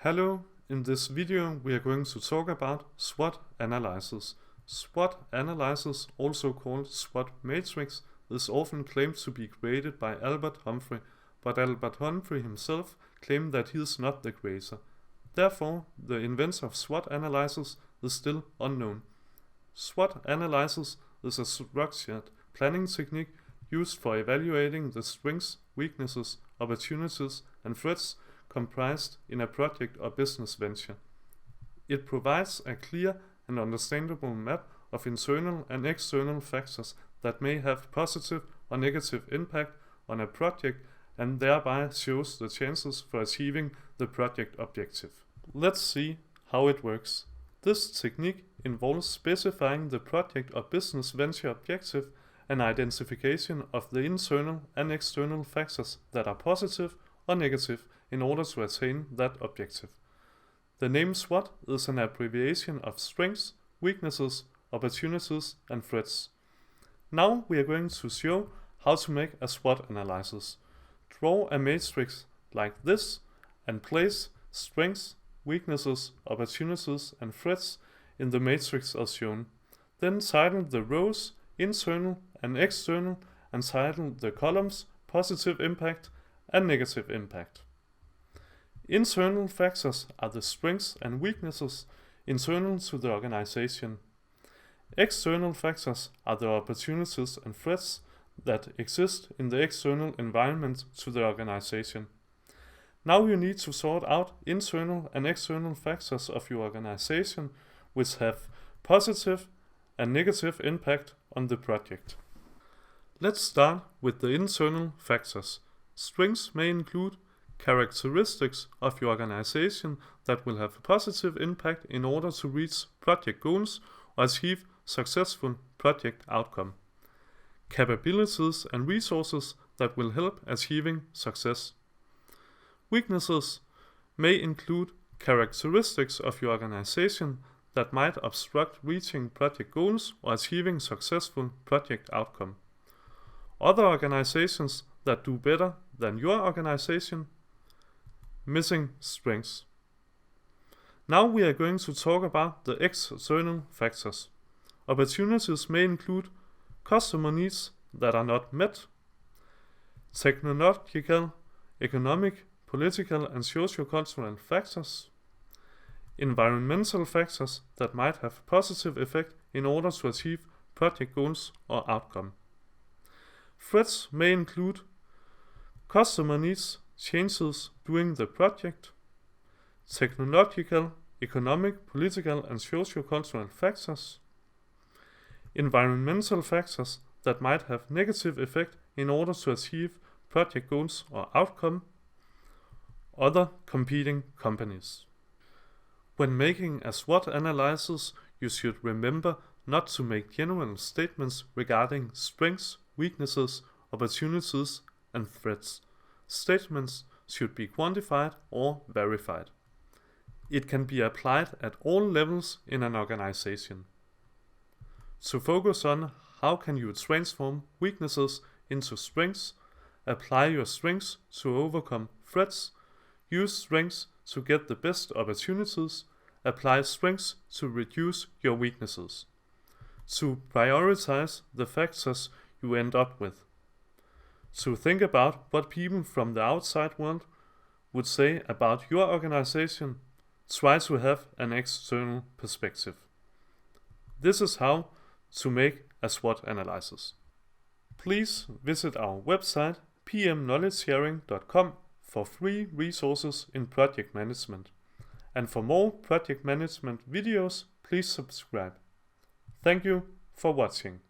Hello, in this video we are going to talk about SWOT analysis. SWOT analysis, also called SWOT matrix, is often claimed to be created by Albert Humphrey, but Albert Humphrey himself claimed that he is not the creator. Therefore, the inventor of SWOT analysis is still unknown. SWOT analysis is a structured planning technique used for evaluating the strengths, weaknesses, opportunities, and threats comprised in a project or business venture. It provides a clear and understandable map of internal and external factors that may have positive or negative impact on a project and thereby shows the chances for achieving the project objective. Let's see how it works. This technique involves specifying the project or business venture objective and identification of the internal and external factors that are positive or negative in order to attain that objective. The name SWOT is an abbreviation of strengths, weaknesses, opportunities, and threats. Now we are going to show how to make a SWOT analysis. Draw a matrix like this and place strengths, weaknesses, opportunities, and threats in the matrix as shown. Then title the rows internal and external and title the columns positive impact and negative impact. Internal factors are the strengths and weaknesses internal to the organization. External factors are the opportunities and threats that exist in the external environment to the organization. Now you need to sort out internal and external factors of your organization which have positive and negative impact on the project. Let's start with the internal factors. Strengths may include characteristics of your organization that will have a positive impact in order to reach project goals or achieve successful project outcome. Capabilities and resources that will help achieving success. Weaknesses may include characteristics of your organization that might obstruct reaching project goals or achieving successful project outcome. Other organizations that do better than your organization. Missing strengths. Now we are going to talk about the external factors. Opportunities may include customer needs that are not met, technological, economic, political, and socio-cultural factors, environmental factors that might have positive effect in order to achieve project goals or outcome. Threats may include customer needs changes during the project, technological, economic, political, and socio-cultural factors, environmental factors that might have negative effect in order to achieve project goals or outcome, other competing companies. When making a SWOT analysis, you should remember not to make general statements regarding strengths, weaknesses, opportunities, and threats. Statements should be quantified or verified. It can be applied at all levels in an organization. To focus on how can you transform weaknesses into strengths, apply your strengths to overcome threats, use strengths to get the best opportunities, apply strengths to reduce your weaknesses. To prioritize the factors you end up with. To think about what people from the outside world would say about your organization, try to have an external perspective. This is how to make a SWOT analysis. Please visit our website pmknowledgesharing.com for free resources in project management. And for more project management videos, please subscribe. Thank you for watching.